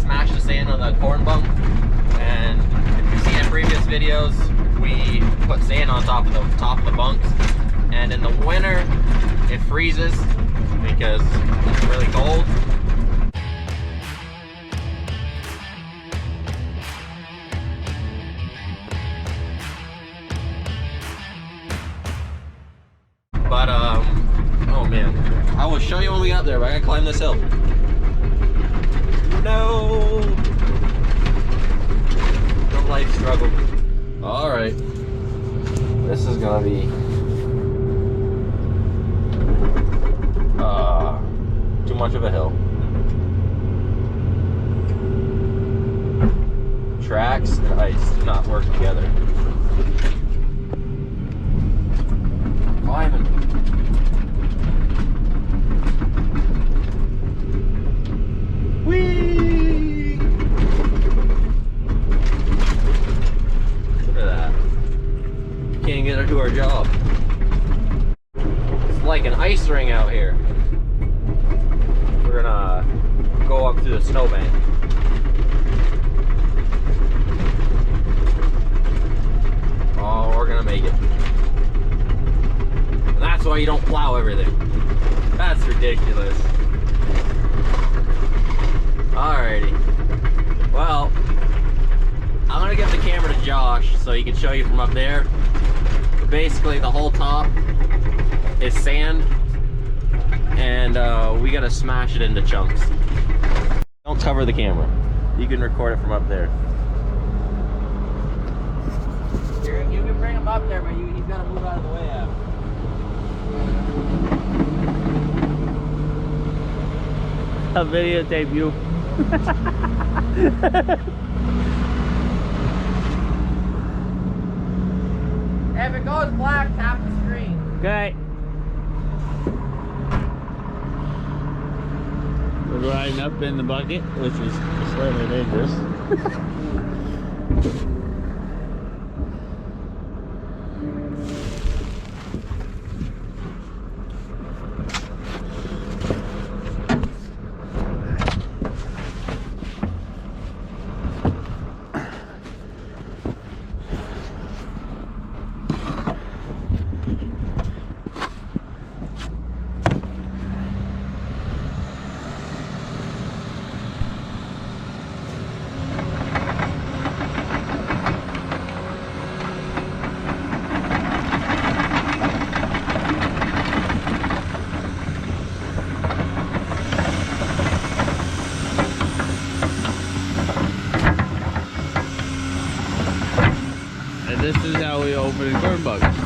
smash the sand on the corn bunk, and if you've seen in previous videos, we put sand on top of the bunks, and in the winter it freezes because it's really cold. But oh man, I will show you when we got there, but I gotta climb this hill. No! The life struggle. Alright. This is gonna be too much of a hill. Tracks and ice do not work together. Climbing. Whee! Look at that. Can't get her to our job. It's like an ice ring out here. We're gonna go up through the snowbank. Oh, we're gonna make it. And that's why you don't plow everything. That's ridiculous. Alrighty. Well, I'm gonna give the camera to Josh so he can show you from up there. But basically, the whole top is sand, and we gotta smash it into chunks. Don't cover the camera. You can record it from up there. You can bring him up there, but he's gotta move out of the way after. I'll videotape you. If it goes black, tap the screen. Okay. We're riding up in the bucket, which is slightly dangerous. And this is how we open corn buckets.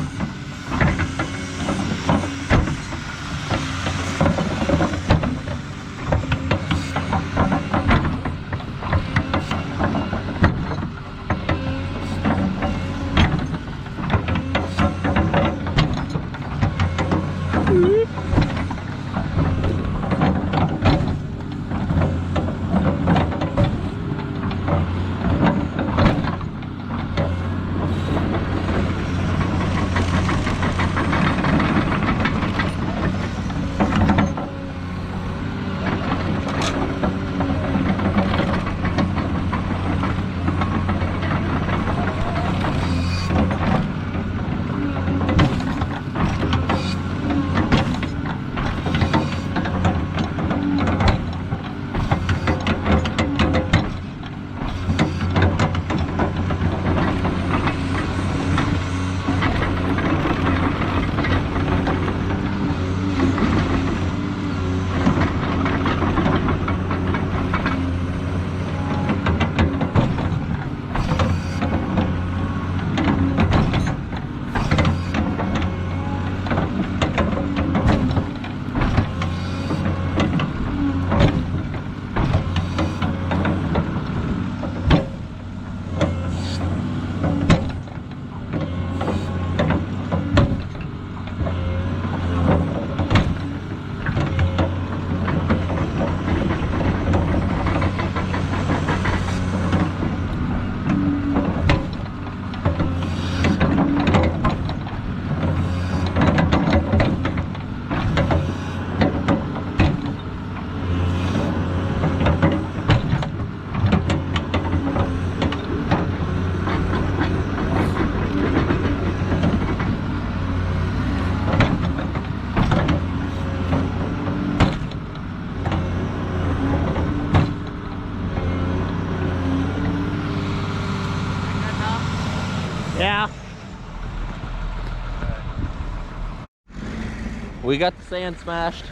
we got the sand smashed.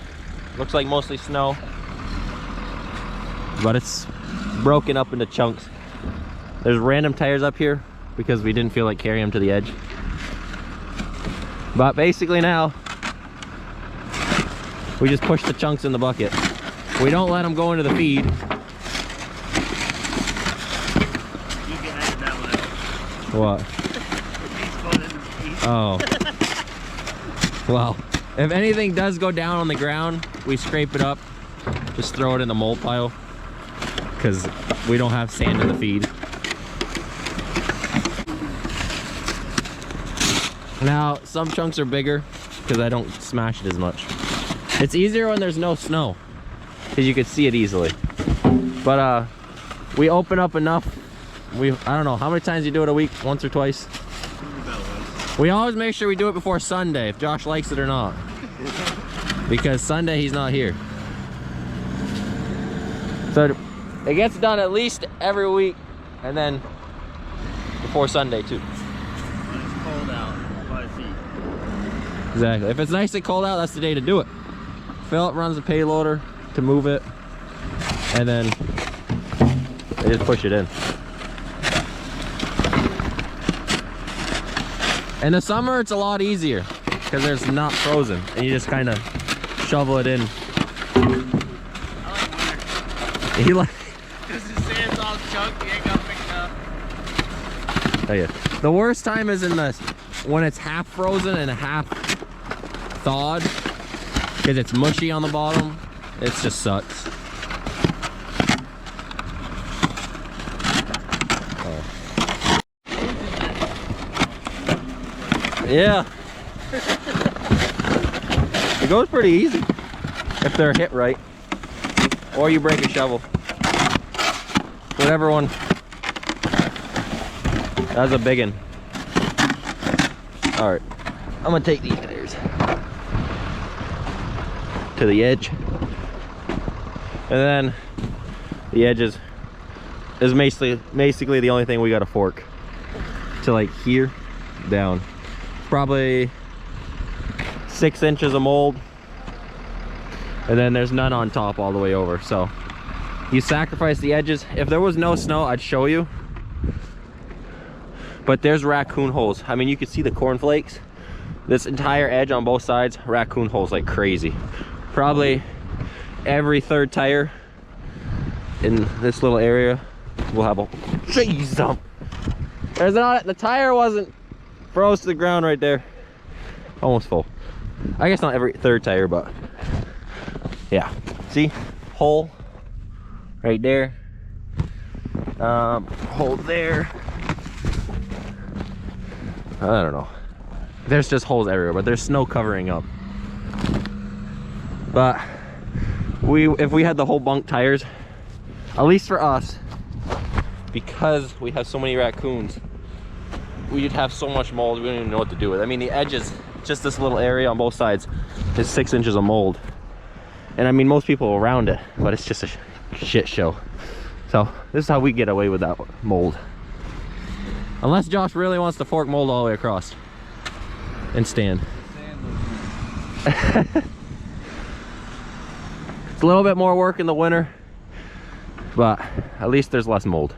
Looks like mostly snow, but it's broken up into chunks. There's random tires up here because we didn't feel like carrying them to the edge. But basically now, we just push the chunks in the bucket. We don't let them go into the feed. You can edit that one out. What? Oh. Well, if anything does go down on the ground, we scrape it up. Just throw it in the mold pile, because we don't have sand in the feed. Now, some chunks are bigger because I don't smash it as much. It's easier when there's no snow because you can see it easily. But we open up enough. I don't know how many times you do it a week, once or twice. We always make sure we do it before Sunday, if Josh likes it or not. Because Sunday he's not here. So it gets done at least every week, and then before Sunday too. When it's cold out, 5 feet. Exactly. If it's nice and cold out, that's the day to do it. Philip runs the payloader to move it, and then they just push it in. In the summer, it's a lot easier because there's not frozen, and you just kind of shovel it in. I like winter. You like? Because the sand's all chunky, it got picked up. Oh yeah. The worst time is when it's half frozen and half thawed, because it's mushy on the bottom. It just sucks. Oh. Yeah. It goes pretty easy if they're hit right, or you break a shovel. Whatever one. That's a big one. All right, I'm gonna take these tires to the edge, and then the edges is basically the only thing we got to fork to, like here down. Probably 6 inches of mold, and then there's none on top all the way over. So you sacrifice the edges. If there was no snow, I'd show you, but there's raccoon holes. I mean, you can see the cornflakes. This entire edge on both sides, raccoon holes like crazy. Probably every third tire in this little area will have a, jeez, there's not, the tire wasn't froze to the ground right there. Almost full. I guess not every third tire, but yeah. See, hole right there, hole there. I don't know, there's just holes everywhere, but there's snow covering up. But if we had the whole bunk tires, at least for us, because we have so many raccoons, we'd have so much mold we don't even know what to do with it. I mean, the edges, just this little area on both sides, is 6 inches of mold, and I mean most people around it, but it's just a shit show. So this is how we get away with that mold, unless Josh really wants to fork mold all the way across and stand. It's a little bit more work in the winter, but at least there's less mold.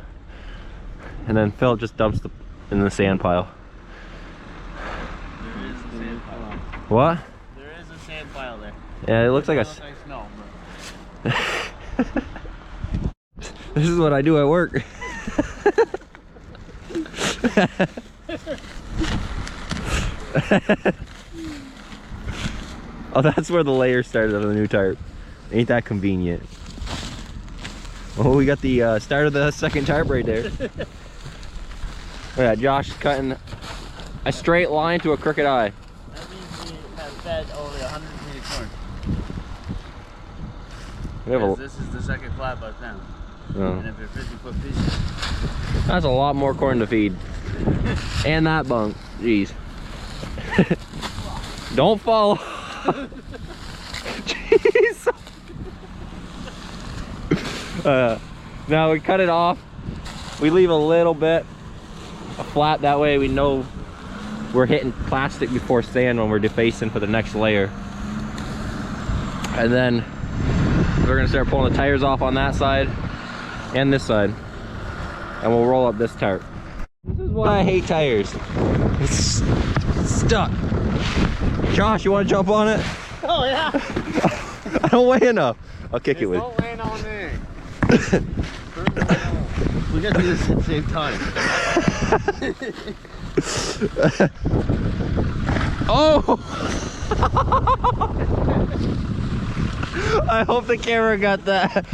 And then Phil just dumps in the sand pile. There is a sand pile. What? There is a sand pile there. Yeah, it looks like Looks like snow, but This is what I do at work. Oh, that's where the layer started of the new tire. Ain't that convenient? Oh, we got the start of the second tarp right there. Yeah, Josh is cutting a straight line to a crooked eye. that means we have fed over 100 feet of corn. We have a, This is the second flat by pound. oh, And if they're 50-foot pieces, that's a lot more corn to feed. And that bunk, jeez. Don't fall. Jeez. Now we cut it off. We leave a little bit flat, that way we know we're hitting plastic before sand when we're defacing for the next layer. And then we're gonna start pulling the tires off on that side and this side. And we'll roll up this tarp. This is why I hate tires. It's stuck. Josh, you wanna jump on it? Oh yeah. I don't weigh enough. I'll kick it with. Don't land on me. We gotta do this at the same time. Oh! I hope the camera got that.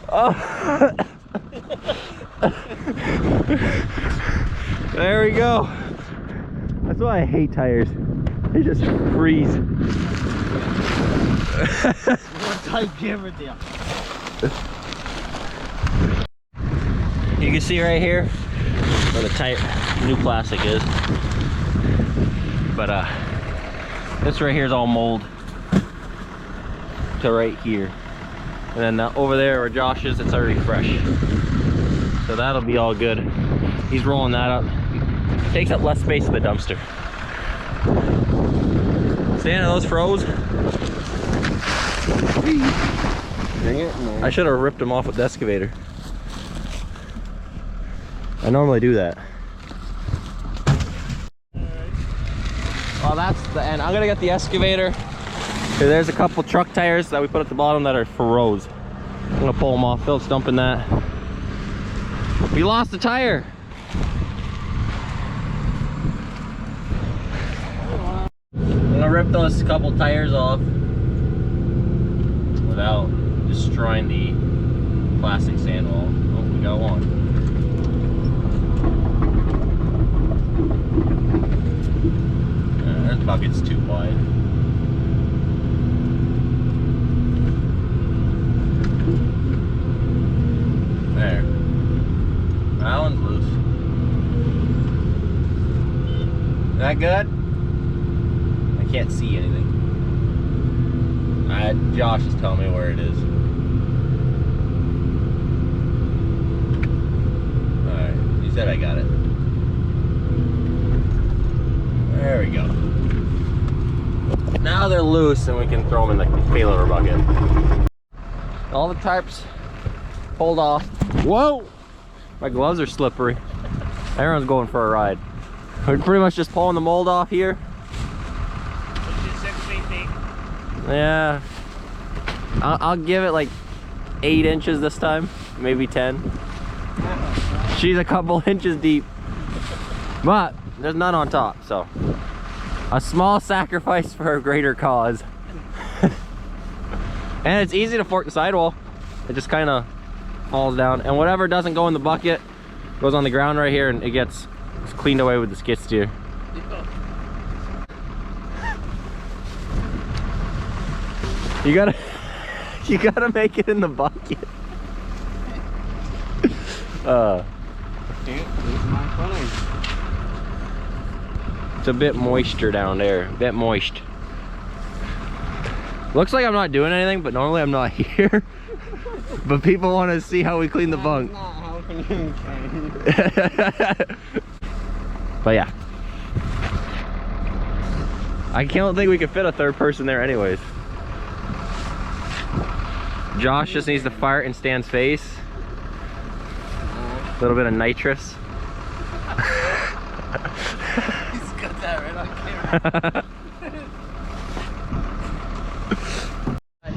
Oh. There we go. That's why I hate tires. They just freeze. One tight camera deal. You can see right here where the tight new plastic is. But this right here is all mold to right here. And then over there where Josh is, it's already fresh. So that'll be all good. He's rolling that up. Takes up less space in the dumpster. Santa, those froze. Dang it, man. I should have ripped them off with the excavator. I normally do that. Well, that's the end. I'm gonna get the excavator. Here, there's a couple truck tires that we put at the bottom that are froze. I'm gonna pull them off. Phil's dumping that. We lost the tire. I'm gonna rip those couple tires off without destroying the plastic sand wall. Oh, we got one. This bucket's too wide. There. That one's loose. Is that good? I can't see anything. Josh is telling me where it is. Alright, he said I got it. There we go. Now they're loose and we can throw them in the payloader bucket. All the tarps pulled off. Whoa! My gloves are slippery. Everyone's going for a ride. We're pretty much just pulling the mold off here. Which is 6 feet deep. Yeah. I'll give it like 8 inches this time. Maybe 10. She's a couple inches deep. But there's none on top, so. A small sacrifice for a greater cause. And it's easy to fork the sidewall. It just kind of falls down. And whatever doesn't go in the bucket goes on the ground right here and it gets cleaned away with the skid steer. You gotta make it in the bucket. It's a bit moisture down there, a bit moist. Looks like I'm not doing anything, but normally I'm not here. But people want to see how we clean the bunk. But yeah, I don't think we could fit a third person there anyways. Josh just needs to fart in Stan's face. A little bit of nitrous. He's got that right on camera.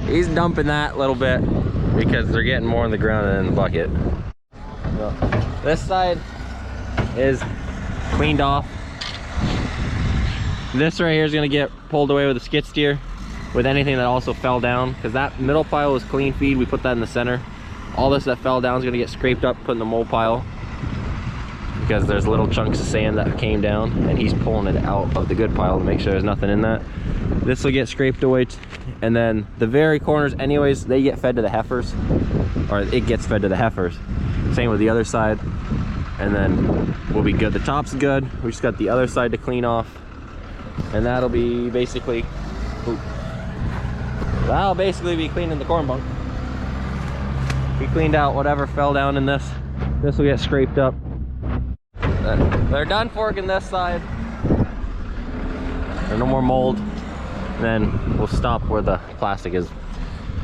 He's dumping that a little bit because they're getting more in the ground than in the bucket. So, this side is cleaned off. This right here is going to get pulled away with a skid steer with anything that also fell down, because that middle pile was clean feed. We put that in the center. All this that fell down is going to get scraped up, put in the mold pile, because there's little chunks of sand that came down and he's pulling it out of the good pile to make sure there's nothing in that. This will get scraped away, and then the very corners anyways, they get fed to the heifers, or it gets fed to the heifers. Same with the other side, and then we'll be good. The top's good. We just got the other side to clean off, and that'll be basically be cleaning the corn bunk. We cleaned out whatever fell down in this. This will get scraped up. They're done forking this side. There's no more mold. And then we'll stop where the plastic is.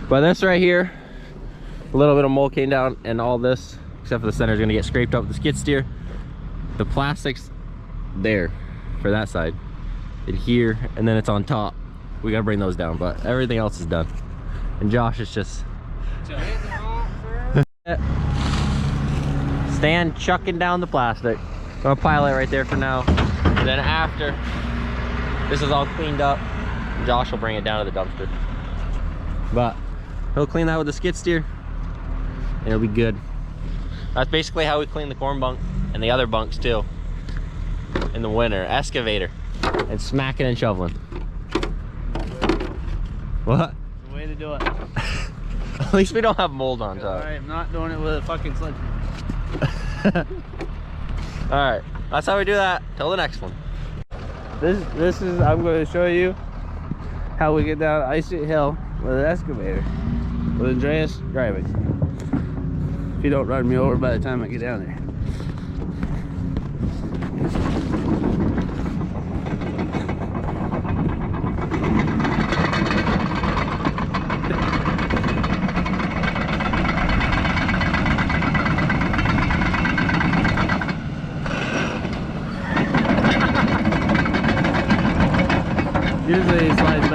But this right here, a little bit of mold came down, and all this, except for the center, is gonna get scraped up with the skid steer. The plastic's there for that side, and here, and then it's on top. We gotta bring those down, but everything else is done. And Josh is just stand chucking down the plastic. I'm gonna pile it right there for now. And then after this is all cleaned up, Josh will bring it down to the dumpster. But he'll clean that with the skid steer, and it'll be good. That's basically how we clean the corn bunk and the other bunks too in the winter. Excavator and smacking and shoveling. What? The way to do it. At least we don't have mold on top. Alright, I'm not doing it with a fucking sledge. Alright, that's how we do that. Till the next one. This is, I'm going to show you how we get down Ice Street Hill with an excavator. With Andreas driving. If you don't run me over by the time I get down there. Usually he slides